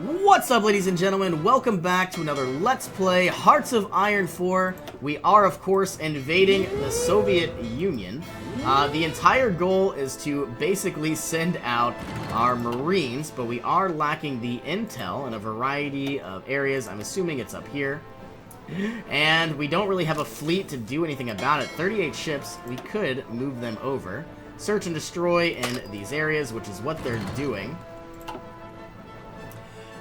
What's up, ladies and gentlemen? Welcome back to another Let's Play Hearts of Iron 4. We are, of course, invading the Soviet Union. The entire goal is to basically send out our Marines, but we are lacking the intel in a variety of areas. I'm assuming it's up here. And we don't really have a fleet to do anything about it. 38 ships, we could move them over. Search and destroy in these areas, which is what they're doing.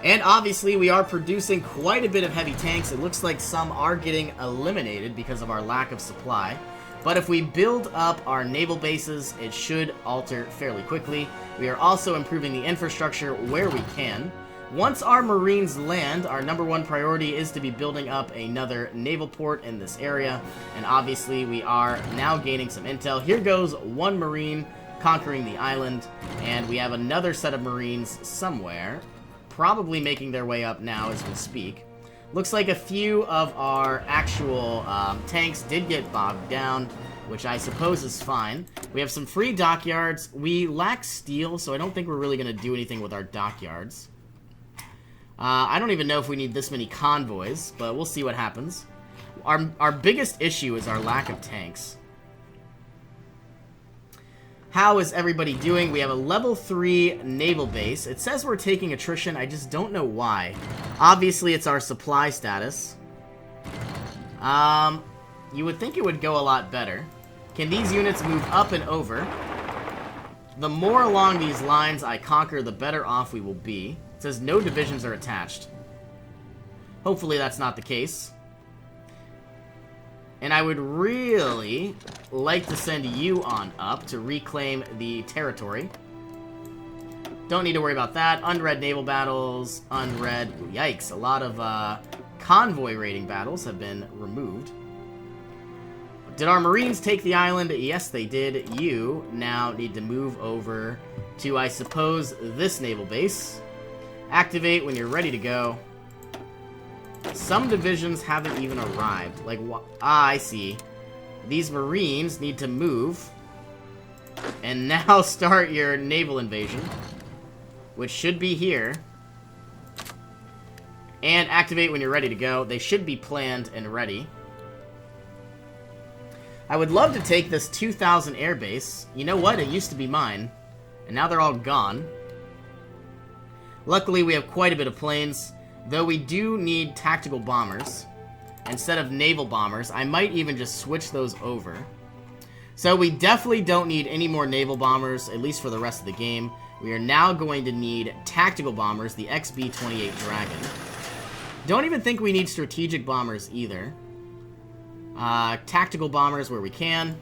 And obviously, we are producing quite a bit of heavy tanks. It looks like some are getting eliminated because of our lack of supply. But if we build up our naval bases, it should alter fairly quickly. We are also improving the infrastructure where we can. Once our Marines land, our #1 priority is to be building up another naval port in this area. And obviously, we are now gaining some intel. Here goes one Marine conquering the island. And we have another set of Marines somewhere, probably making their way up now as we speak. Looks like a few of our actual tanks did get bogged down, which I suppose is fine. We have some free dockyards. We lack steel, so I don't think we're really going to do anything with our dockyards. I don't even know if we need this many convoys, but we'll see what happens. Our biggest issue is our lack of tanks. How is everybody doing? We have a level 3 naval base. It says we're taking attrition. I just don't know why. Obviously, it's our supply status. You would think it would go a lot better. Can these units move up and over? The more along these lines I conquer, the better off we will be. It says no divisions are attached. Hopefully that's not the case. And I would really like to send you on up to reclaim the territory. Don't need to worry about that. Unread naval battles. Unread. Yikes. A lot of convoy raiding battles have been removed. Did our Marines take the island? Yes, they did. You now need to move over to, I suppose, this naval base. Activate when you're ready to go. Some divisions haven't even arrived. Like, I see. These Marines need to move. And now start your naval invasion, which should be here. And activate when you're ready to go. They should be planned and ready. I would love to take this 2,000 airbase. You know what? It used to be mine. And now they're all gone. Luckily, we have quite a bit of planes. Though we do need tactical bombers instead of naval bombers. I might even just switch those over. So we definitely don't need any more naval bombers, at least for the rest of the game. We are now going to need tactical bombers, the XB-28 Dragon. Don't even think we need strategic bombers either. Tactical bombers where we can.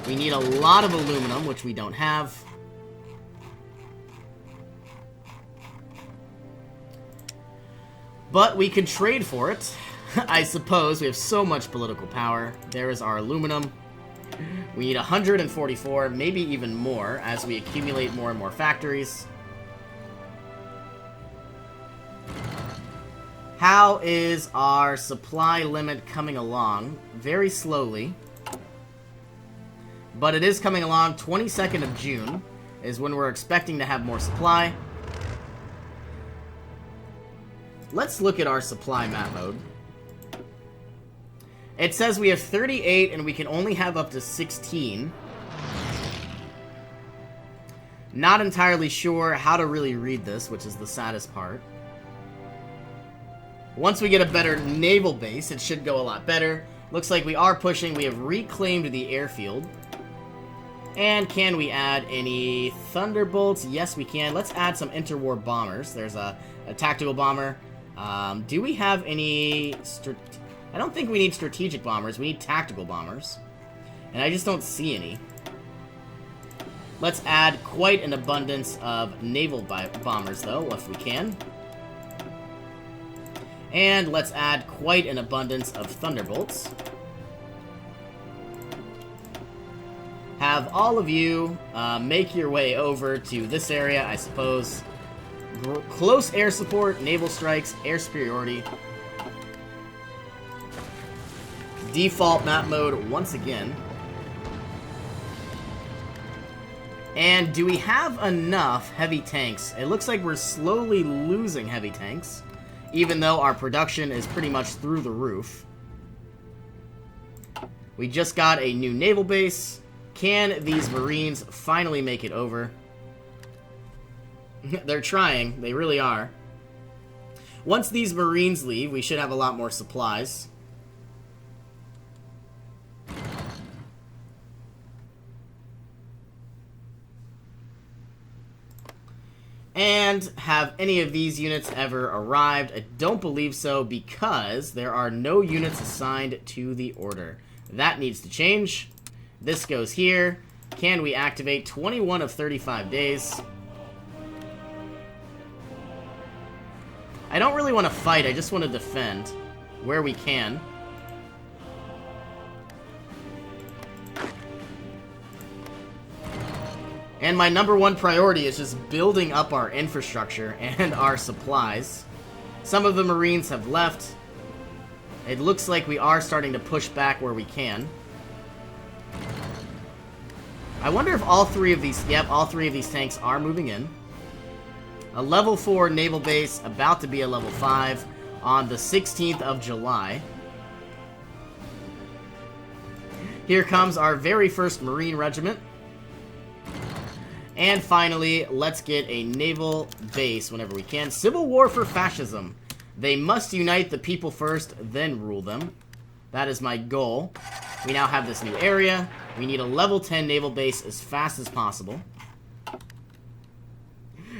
We need a lot of aluminum, which we don't have. But we could trade for it, I suppose. We have so much political power. There is our aluminum. We need 144, maybe even more, as we accumulate more and more factories. How is our supply limit coming along? Very slowly. But it is coming along. 22nd of June is when we're expecting to have more supply. Let's look at our supply map mode. It says we have 38 and we can only have up to 16. Not entirely sure how to really read this, which is the saddest part. Once we get a better naval base, it should go a lot better. Looks like we are pushing. We have reclaimed the airfield. And can we add any Thunderbolts? Yes, we can. Let's add some interwar bombers. There's a tactical bomber. Do we have any... I don't think we need strategic bombers. We need tactical bombers. And I just don't see any. Let's add quite an abundance of naval bombers, though, if we can. And let's add quite an abundance of Thunderbolts. Have all of you make your way over to this area, I suppose. Close air support, naval strikes, air superiority. Default map mode once again. And do we have enough heavy tanks? It looks like we're slowly losing heavy tanks, even though our production is pretty much through the roof. We just got a new naval base. Can these Marines finally make it over? They're trying. They really are. Once these Marines leave, we should have a lot more supplies. And have any of these units ever arrived? I don't believe so, because there are no units assigned to the order. That needs to change. This goes here. Can we activate 21 of 35 days? I don't really want to fight, I just want to defend where we can. And my #1 priority is just building up our infrastructure and our supplies. Some of the Marines have left. It looks like we are starting to push back where we can. I wonder if all three of these... Yep, all three of these tanks are moving in. A level 4 naval base, about to be a level 5, on the 16th of July. Here comes our very first Marine Regiment. And finally, let's get a naval base whenever we can. Civil War for Fascism. They must unite the people first, then rule them. That is my goal. We now have this new area. We need a level 10 naval base as fast as possible.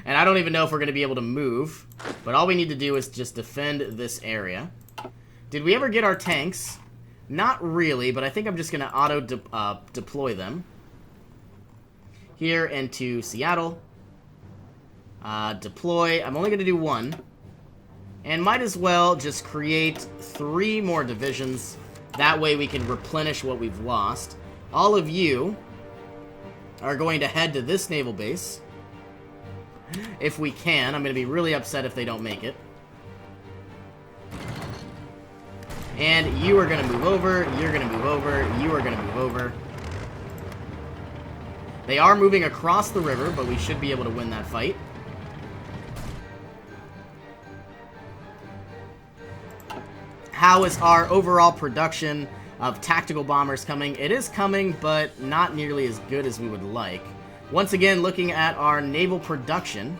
And I don't even know if we're going to be able to move. But all we need to do is just defend this area. Did we ever get our tanks? Not really, but I think I'm just going to auto-deploy them. Here into Seattle. Deploy. I'm only going to do 1. And might as well just create 3 more divisions. That way we can replenish what we've lost. All of you are going to head to this naval base. If we can. I'm going to be really upset if they don't make it. And you are going to move over. You're going to move over. You are going to move over. They are moving across the river, but we should be able to win that fight. How is our overall production of tactical bombers coming? It is coming, but not nearly as good as we would like. Once again, looking at our naval production,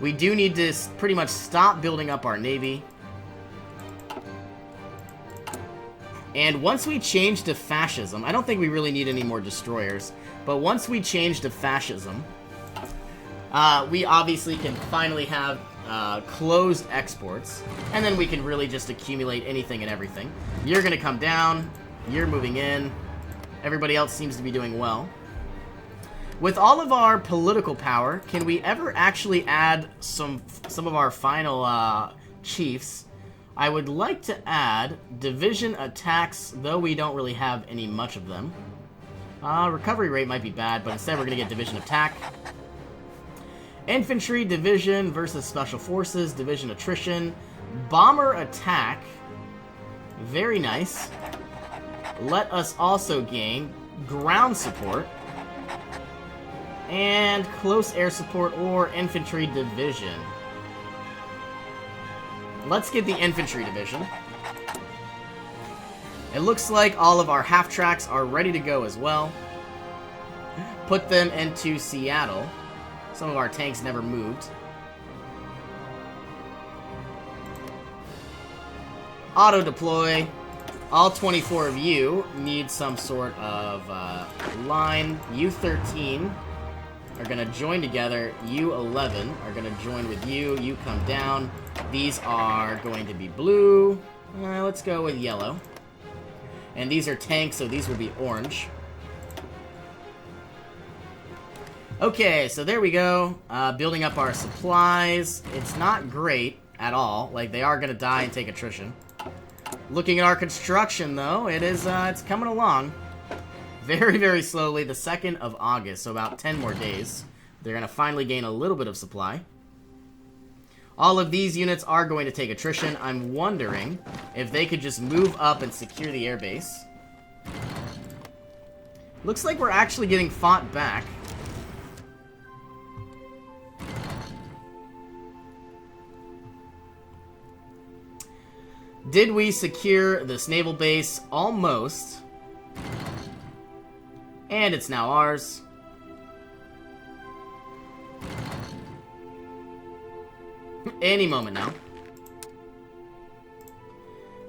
we do need to pretty much stop building up our navy. And once we change to fascism, I don't think we really need any more destroyers, but once we change to fascism, we obviously can finally have closed exports, and then we can really just accumulate anything and everything. You're going to come down, you're moving in, everybody else seems to be doing well. With all of our political power, can we ever actually add some of our final chiefs? I would like to add division attacks, though we don't really have any much of them. Recovery rate might be bad, but instead we're going to get division attack. Infantry division versus special forces, division attrition, bomber attack. Very nice. Let us also gain ground support and close air support or infantry division. Let's get the infantry division. It looks like all of our half-tracks are ready to go as well. Put them into Seattle. Some of our tanks never moved. Auto-deploy. All 24 of you need some sort of line. You 13 are going to join together. You 11 are going to join with you. You come down. These are going to be blue. Let's go with yellow. And these are tanks, so these will be orange. Okay, so there we go. Building up our supplies. It's not great at all. Like, they are going to die and take attrition. Looking at our construction, though, it's coming along. Very, very slowly. The 2nd of August, so about 10 more days. They're going to finally gain a little bit of supply. All of these units are going to take attrition. I'm wondering if they could just move up and secure the airbase. Looks like we're actually getting fought back. Did we secure this naval base? Almost. And it's now ours. Any moment now.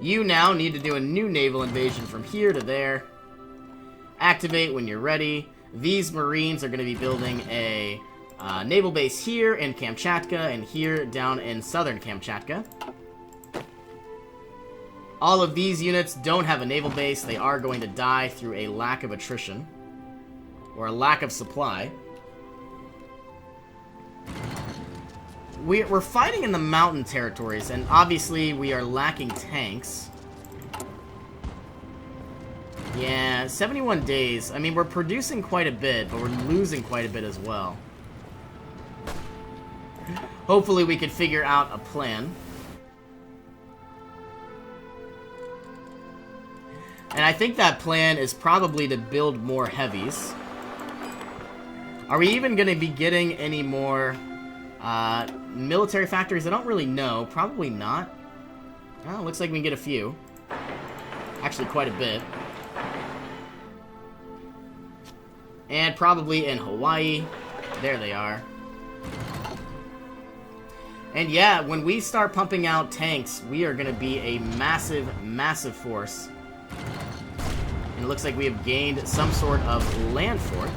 You now need to do a new naval invasion from here to there. Activate when you're ready. These Marines are going to be building a naval base here in Kamchatka and here down in southern Kamchatka. All of these units don't have a naval base. They are going to die through a lack of attrition or a lack of supply. We're fighting in the mountain territories, and obviously we are lacking tanks. Yeah, 71 days. I mean, we're producing quite a bit, but we're losing quite a bit as well. Hopefully we could figure out a plan. And I think that plan is probably to build more heavies. Are we even going to be getting any more military factories? I don't really know. Probably not. Well, looks like we can get a few. Actually, quite a bit. And probably in Hawaii. There they are. And yeah, when we start pumping out tanks, we are going to be a massive, massive force. And it looks like we have gained some sort of land fort.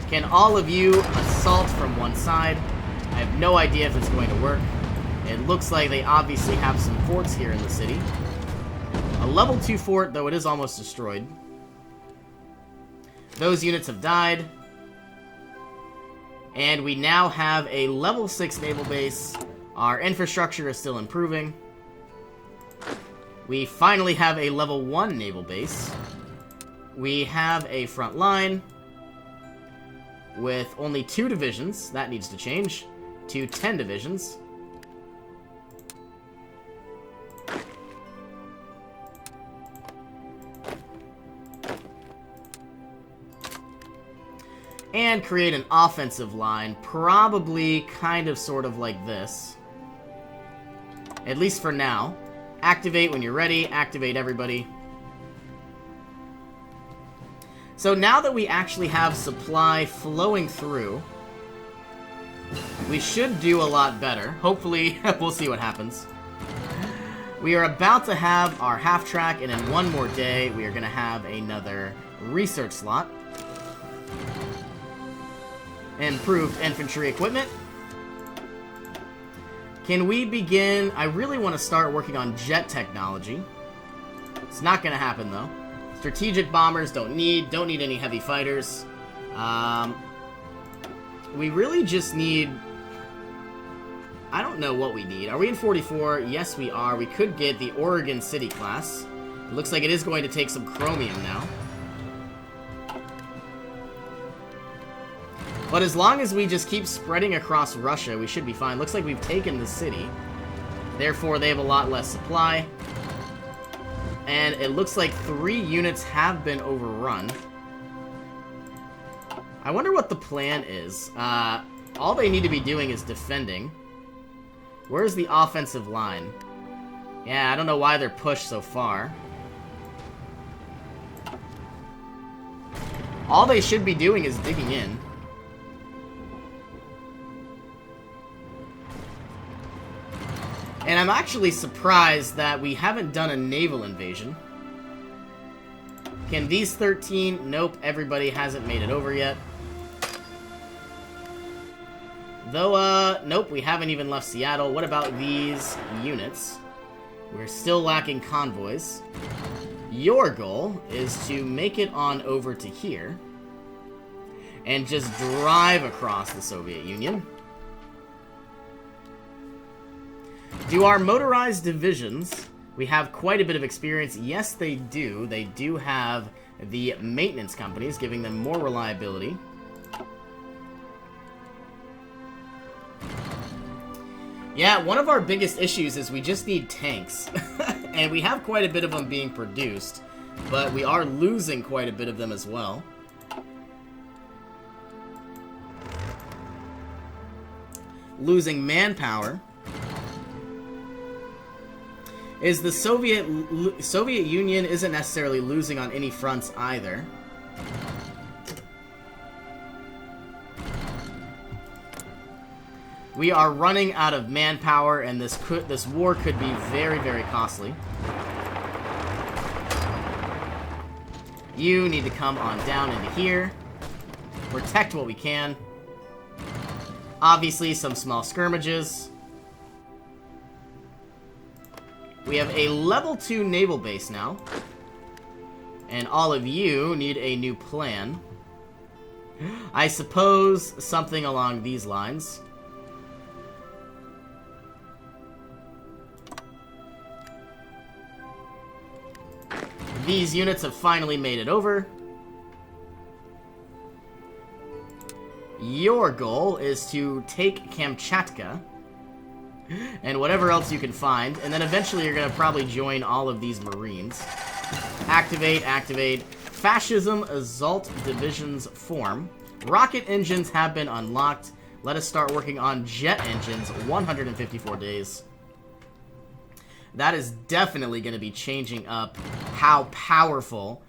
Can all of you assault from one side? I have no idea if it's going to work. It looks like they obviously have some forts here in the city. A level 2 fort, though it is almost destroyed. Those units have died. And we now have a level 6 naval base. Our infrastructure is still improving. We finally have a level 1 naval base. We have a front line with only 2 divisions. That needs to change to 10 divisions. And create an offensive line, probably kind of sort of like this. At least for now. Activate when you're ready. Activate everybody. So now that we actually have supply flowing through, we should do a lot better. Hopefully, we'll see what happens. We are about to have our half-track, and in one more day, we are going to have another research slot. Improved infantry equipment. Can we begin? I really want to start working on jet technology. It's not going to happen, though. Strategic bombers don't need any heavy fighters. We really just need... I don't know what we need. Are we in 44? Yes, we are. We could get the Oregon City class. It looks like it is going to take some chromium now. But as long as we just keep spreading across Russia, we should be fine. Looks like we've taken the city. Therefore, they have a lot less supply. And it looks like 3 units have been overrun. I wonder what the plan is. All they need to be doing is defending. Where's the offensive line? Yeah, I don't know why they're pushed so far. All they should be doing is digging in. And I'm actually surprised that we haven't done a naval invasion. Can these 13? Nope, everybody hasn't made it over yet. Though, nope, we haven't even left Seattle. What about these units? We're still lacking convoys. Your goal is to make it on over to here and just drive across the Soviet Union. Do our motorized divisions, we have quite a bit of experience? Yes, they do. They do have the maintenance companies, giving them more reliability. Yeah, one of our biggest issues is we just need tanks. And we have quite a bit of them being produced, but we are losing quite a bit of them as well. Losing manpower. is the Soviet Union isn't necessarily losing on any fronts either. We are running out of manpower, and this war could be very, very costly. You need to come on down into here. Protect what we can. Obviously, some small skirmishes. We have a level 2 naval base now. And all of you need a new plan. I suppose something along these lines. These units have finally made it over. Your goal is to take Kamchatka and whatever else you can find, and then eventually you're going to probably join all of these Marines. Activate, activate. Fascism Assault Divisions form. Rocket engines have been unlocked. Let us start working on jet engines. 154 days. That is definitely going to be changing up how powerful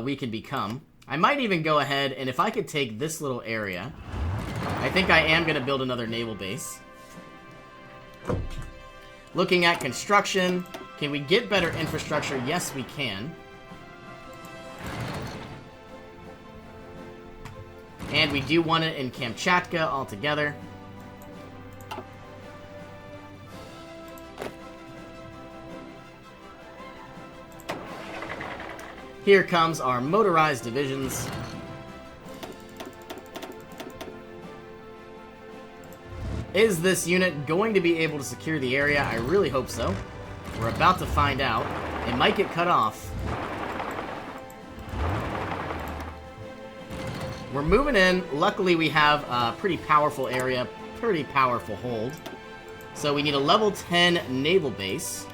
we can become. I might even go ahead, and if I could take this little area, I think I am going to build another naval base. Looking at construction, can we get better infrastructure? Yes, we can. And we do want it in Kamchatka altogether. Here comes our motorized divisions. Is this unit going to be able to secure the area? I really hope so. We're about to find out. It might get cut off. We're moving in. Luckily, we have a pretty powerful area, pretty powerful hold. So we need a level 10 naval base,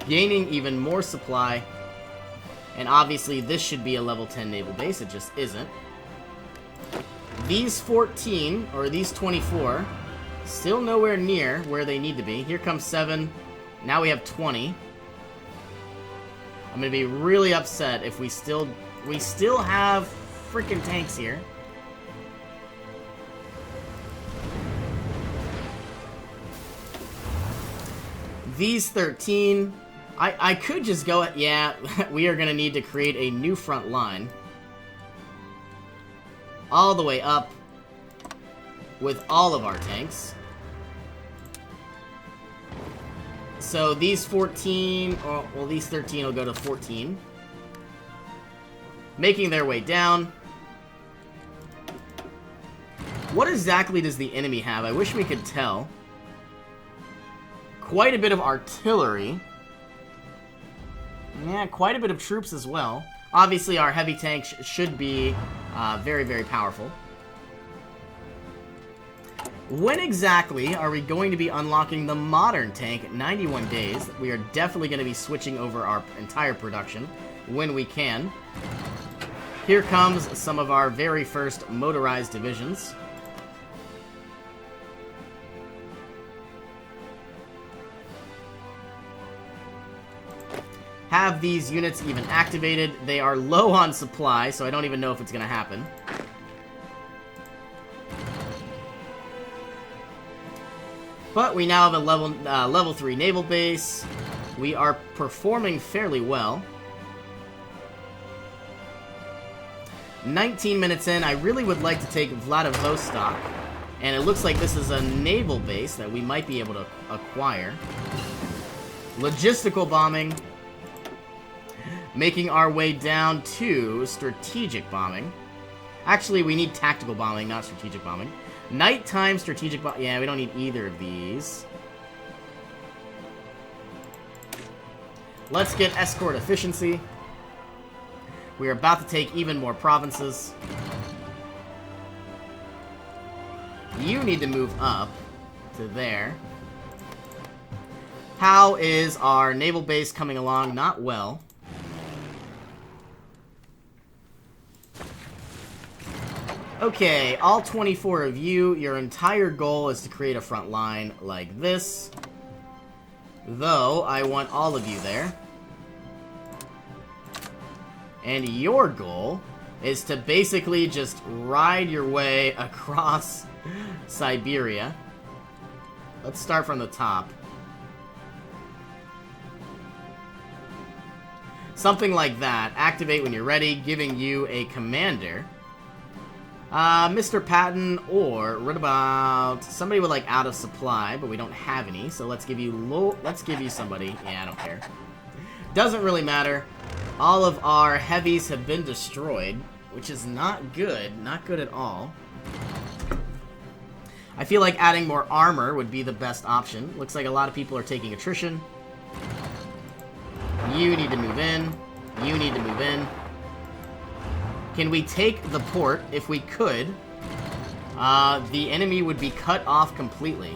gaining even more supply. And obviously, this should be a level 10 naval base. It just isn't. These 14, or these 24, still nowhere near where they need to be. Here comes 7. Now we have 20. I'm going to be really upset if we still have freaking tanks here. These 13... I could just go... Yeah, we are going to need to create a new front line. All the way up with all of our tanks. So these 14... well, these 13 will go to 14. Making their way down. What exactly does the enemy have? I wish we could tell. Quite a bit of artillery. Yeah, quite a bit of troops as well. Obviously, our heavy tanks should be very, very powerful. When exactly are we going to be unlocking the modern tank? 91 days. We are definitely going to be switching over our entire production when we can. Here comes some of our very first motorized divisions. Have these units even activated? They are low on supply, so I don't even know if it's going to happen. But we now have a level 3 naval base. We are performing fairly well. 19 minutes in, I really would like to take Vladivostok. And it looks like this is a naval base that we might be able to acquire. Logistical bombing. Making our way down to strategic bombing. Actually, we need tactical bombing, not strategic bombing. Nighttime strategic bombing. Yeah, we don't need either of these. Let's get escort efficiency. We are about to take even more provinces. You need to move up to there. How is our naval base coming along? Not well. Okay, all 24 of you, your entire goal is to create a front line like this. Though, I want all of you there. And your goal is to basically just ride your way across Siberia. Let's start from the top. Something like that. Activate when you're ready, giving you a commander. Mr. Patton, or what about somebody with like out of supply, but we don't have any, so let's give you somebody. Yeah, I don't care. Doesn't really matter. All of our heavies have been destroyed, which is not good. Not good at all. I feel like adding more armor would be the best option. Looks like a lot of people are taking attrition. You need to move in. You need to move in. Can we take the port? If we could, the enemy would be cut off completely.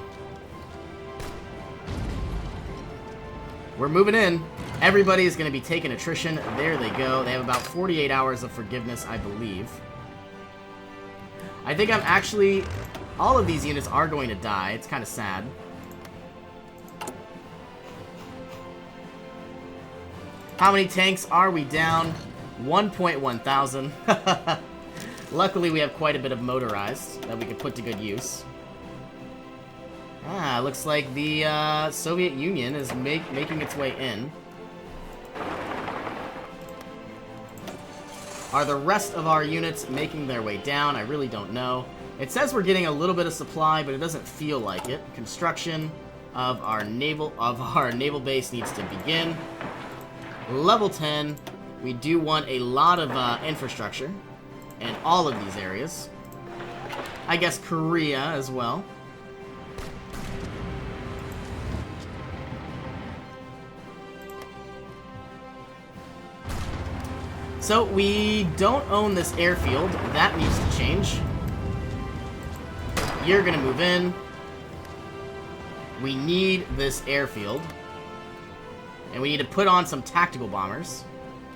We're moving in. Everybody is going to be taking attrition. There they go. They have about 48 hours of forgiveness, I believe. I think I'm actually... all of these units are going to die. It's kind of sad. How many tanks are we down? 1.1 thousand. Luckily, we have quite a bit of motorized that we could put to good use. Ah, looks like the Soviet Union is making its way in. Are the rest of our units making their way down? I really don't know. It says we're getting a little bit of supply, but it doesn't feel like it. Construction of our naval base needs to begin. Level 10. We do want a lot of infrastructure in all of these areas. I guess Korea as well. So we don't own this airfield. That needs to change. You're gonna move in. We need this airfield. And we need to put on some tactical bombers.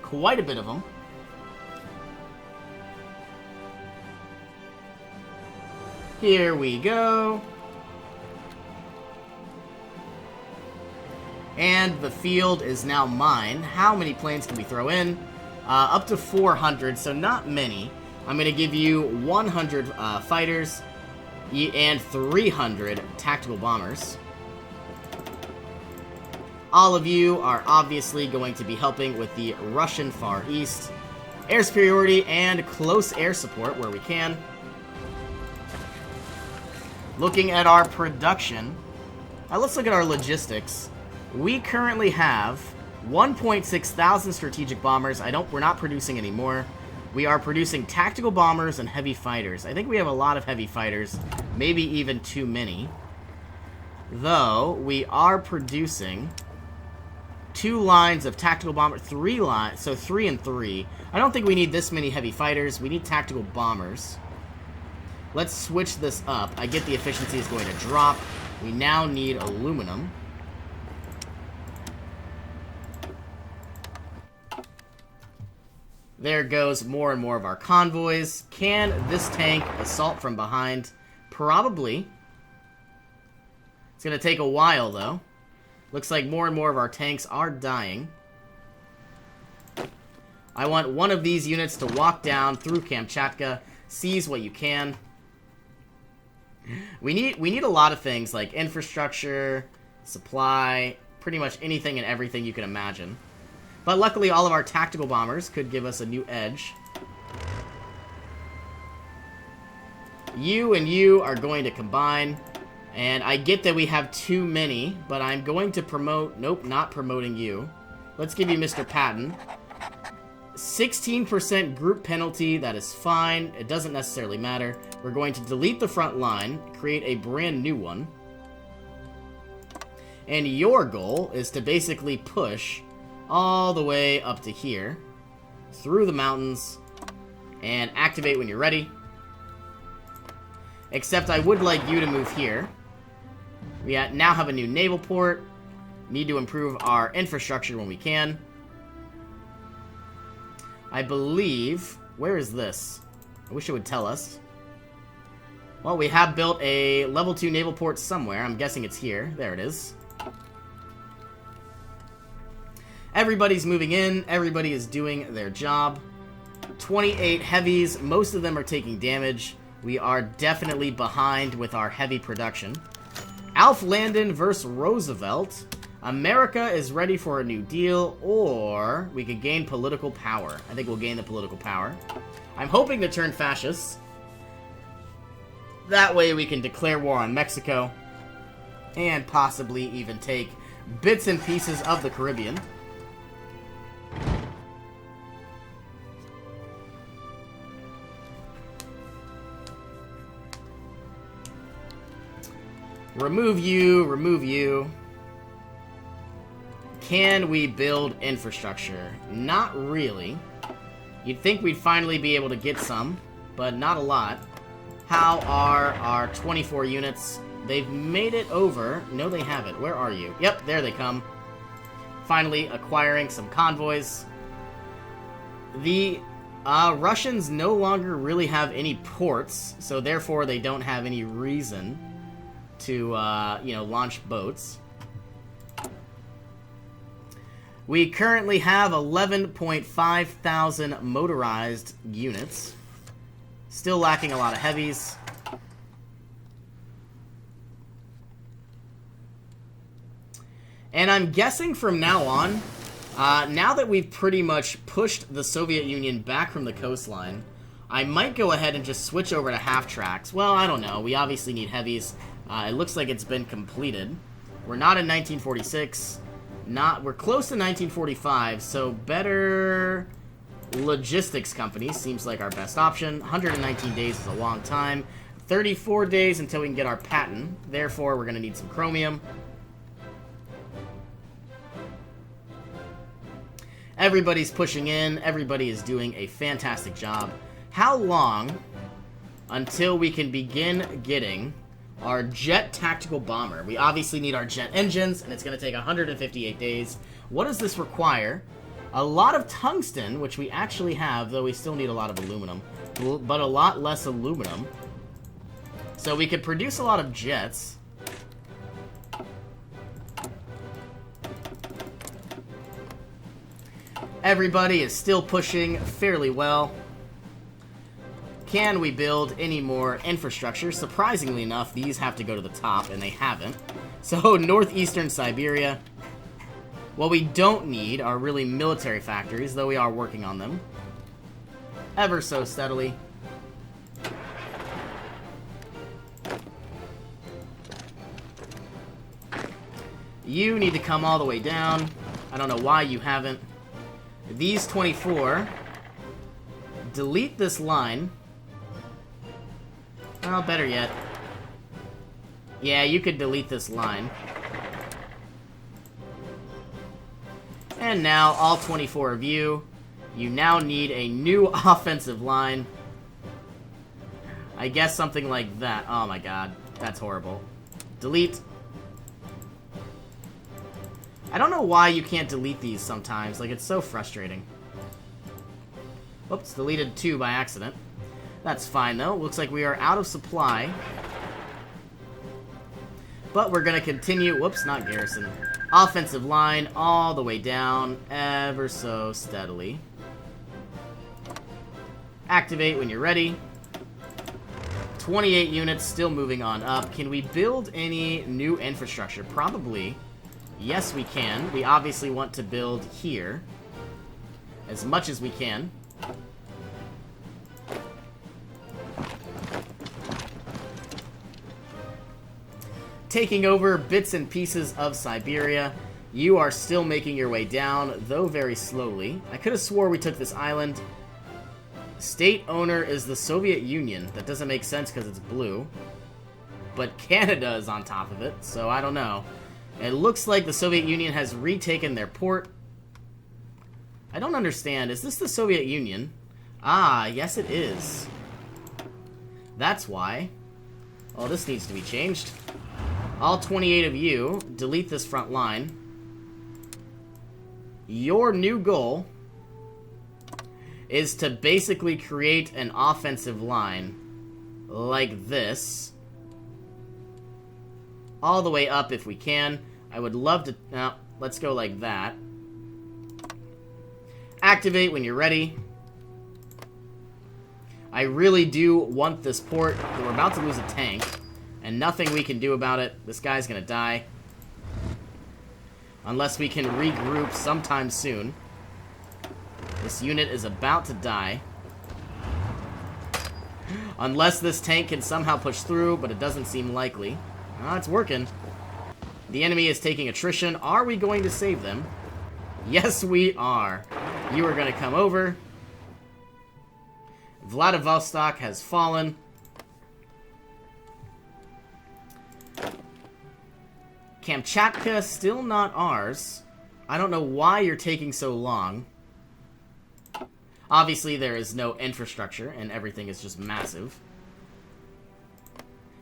Quite a bit of them. Here we go. And the field is now mine. How many planes can we throw in? Up to 400, so not many. I'm going to give you 100 fighters and 300 tactical bombers. All of you are obviously going to be helping with the Russian Far East. Air superiority and close air support where we can. Looking at our production. Let's look at our logistics. We currently have 1.6 thousand strategic bombers. We're not producing any more. We are producing tactical bombers and heavy fighters. I think we have a lot of heavy fighters. Maybe even too many. Though, we are producing 2 lines of tactical bomber, 3 lines, so 3 and 3. I don't think we need this many heavy fighters. We need tactical bombers. Let's switch this up. I get the efficiency is going to drop. We now need aluminum. There goes more and more of our convoys. Can this tank assault from behind? Probably. It's going to take a while, though. Looks like more and more of our tanks are dying. I want one of these units to walk down through Kamchatka, seize what you can. We need a lot of things like infrastructure, supply, pretty much anything and everything you can imagine. But luckily all of our tactical bombers could give us a new edge. You and you are going to combine. And I get that we have too many, but I'm going to promote... Nope, not promoting you. Let's give you Mr. Patton. 16% group penalty, that is fine. It doesn't necessarily matter. We're going to delete the front line, create a brand new one. And your goal is to basically push all the way up to here, through the mountains, and activate when you're ready. Except I would like you to move here. We now have a new naval port. Need to improve our infrastructure when we can. I believe... Where is this? I wish it would tell us. Well, we have built a level 2 naval port somewhere. I'm guessing it's here. There it is. Everybody's moving in. Everybody is doing their job. 28 heavies. Most of them are taking damage. We are definitely behind with our heavy production. Alf Landon versus Roosevelt. America is ready for a new deal, or we could gain political power. I think we'll gain the political power. I'm hoping to turn fascist. That way we can declare war on Mexico, and possibly even take bits and pieces of the Caribbean. Remove you, remove you. Can we build infrastructure? Not really. You'd think we'd finally be able to get some, but not a lot. How are our 24 units? They've made it over. No, they haven't. Where are you? Yep, there they come. Finally acquiring some convoys. The Russians no longer really have any ports, so therefore they don't have any reason to, launch boats. We currently have 11.5 thousand motorized units. Still lacking a lot of heavies. And I'm guessing from now on, now that we've pretty much pushed the Soviet Union back from the coastline, I might go ahead and just switch over to half-tracks. Well, I don't know. We obviously need heavies. It looks like it's been completed. We're not in 1946. We're close to 1945, so better logistics company seems like our best option. 119 days is a long time. 34 days until we can get our patent. Therefore, we're going to need some chromium. Everybody's pushing in. Everybody is doing a fantastic job. How long until we can begin getting our jet tactical bomber? We obviously need our jet engines, and it's going to take 158 days. What does this require? A lot of tungsten, which we actually have, though we still need a lot of aluminum, but a lot less aluminum. So we could produce a lot of jets. Everybody is still pushing fairly well. Can we build any more infrastructure? Surprisingly enough, these have to go to the top, and they haven't. So, northeastern Siberia. What we don't need are really military factories, though we are working on them. Ever so steadily. You need to come all the way down. I don't know why you haven't. These 24. Delete this line. Well, better yet. Yeah, you could delete this line. And now, all 24 of you, you now need a new offensive line. I guess something like that. Oh my god, that's horrible. Delete. I don't know why you can't delete these sometimes. Like, it's so frustrating. Oops, deleted 2 by accident. That's fine, though. Looks like we are out of supply. But we're going to continue. Whoops, not garrison. Offensive line all the way down, ever so steadily. Activate when you're ready. 28 units, still moving on up. Can we build any new infrastructure? Probably. Yes, we can. We obviously want to build here as much as we can. Taking over bits and pieces of Siberia. You are still making your way down, though very slowly. I could have swore we took this island. State owner is the Soviet Union. That doesn't make sense because it's blue. But Canada is on top of it, so I don't know. It looks like the Soviet Union has retaken their port. I don't understand. Is this the Soviet Union? Ah, yes it is. That's why. Oh, this needs to be changed. All 28 of you, delete this front line. Your new goal is to basically create an offensive line like this. All the way up if we can. I would love to... No, let's go like that. Activate when you're ready. I really do want this port. We're about to lose a tank, and nothing we can do about it. This guy's gonna die. Unless we can regroup sometime soon. This unit is about to die. Unless this tank can somehow push through, but it doesn't seem likely. Ah, it's working. The enemy is taking attrition. Are we going to save them? Yes, we are. You are going to come over. Vladivostok has fallen. Kamchatka, still not ours. I don't know why you're taking so long. Obviously, there is no infrastructure, and everything is just massive.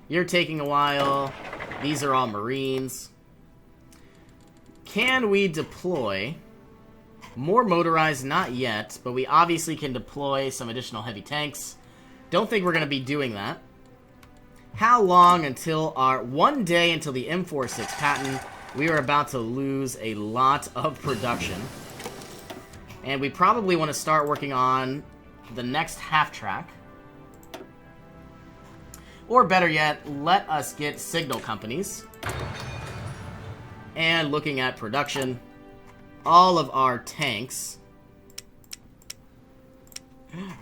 You're taking a while. These are all Marines. Can we deploy more motorized? Not yet, but we obviously can deploy some additional heavy tanks. Don't think we're going to be doing that. How long until our... 1 day until the M46 patent. We are about to lose a lot of production. And we probably want to start working on the next half-track. Or better yet, let us get signal companies. And looking at production, all of our tanks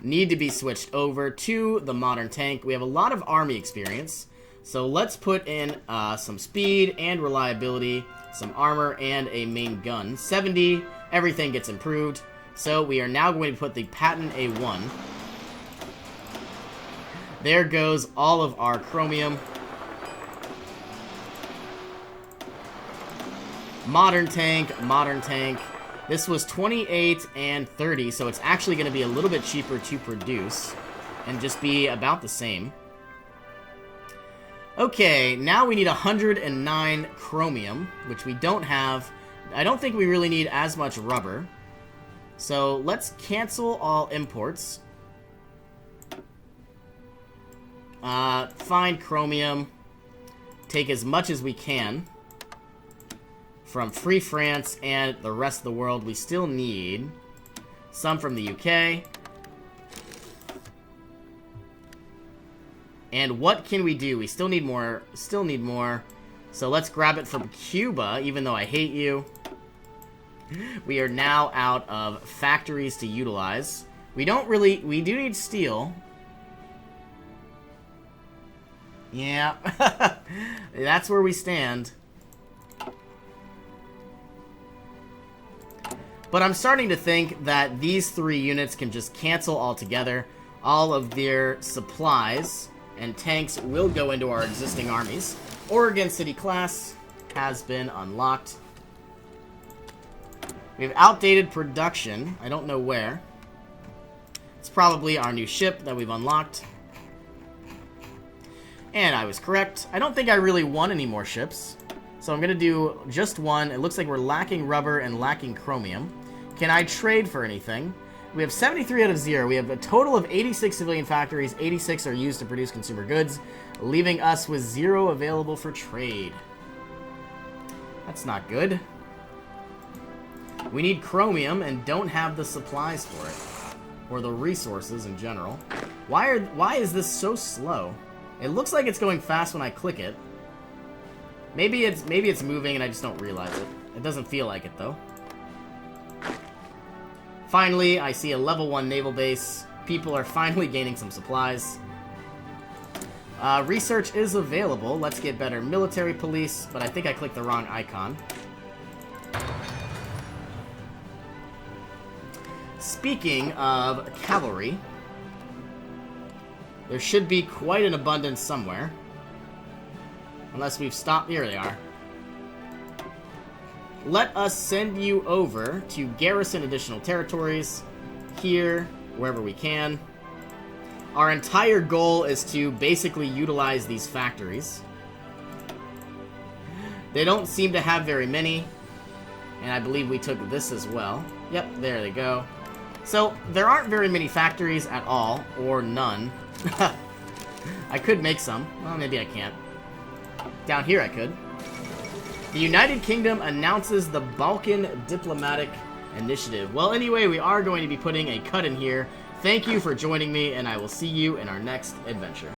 need to be switched over to the modern tank. We have a lot of army experience, so let's put in some speed and reliability, some armor, and a main gun. 70, everything gets improved. So we are now going to put the Patton A1. There goes all of our chromium. Modern tank, modern tank. This was 28 and 30, so it's actually going to be a little bit cheaper to produce and just be about the same. Okay, now we need 109 chromium, which we don't have. I don't think we really need as much rubber. So let's cancel all imports. Find chromium. Take as much as we can from Free France and the rest of the world. We still need some from the UK. And what can we do? We still need more. Still need more. So let's grab it from Cuba, even though I hate you. We are now out of factories to utilize. We don't really... We do need steel. Yeah. That's where we stand. But I'm starting to think that these 3 units can just cancel altogether. All of their supplies and tanks will go into our existing armies. Oregon City class has been unlocked. We have outdated production. I don't know where. It's probably our new ship that we've unlocked. And I was correct. I don't think I really want any more ships. So I'm going to do just one. It looks like we're lacking rubber and lacking chromium. Can I trade for anything? We have 73 out of 0. We have a total of 86 civilian factories. 86 are used to produce consumer goods, leaving us with 0 available for trade. That's not good. We need chromium and don't have the supplies for it. Or the resources in general. Why is this so slow? It looks like it's going fast when I click it. Maybe it's moving and I just don't realize it. It doesn't feel like it though. Finally, I see a level 1 naval base. People are finally gaining some supplies. Research is available. Let's get better military police, but I think I clicked the wrong icon. Speaking of cavalry, there should be quite an abundance somewhere. Unless we've stopped. Here they are. Let us send you over to garrison additional territories. Here, wherever we can. Our entire goal is to basically utilize these factories. They don't seem to have very many. And I believe we took this as well. Yep, there they go. So, there aren't very many factories at all, or none. I could make some. Well, maybe I can't. Down here I could. The United Kingdom announces the Balkan Diplomatic initiative. Well, anyway, we are going to be putting a cut in here. Thank you for joining me, and I will see you in our next adventure.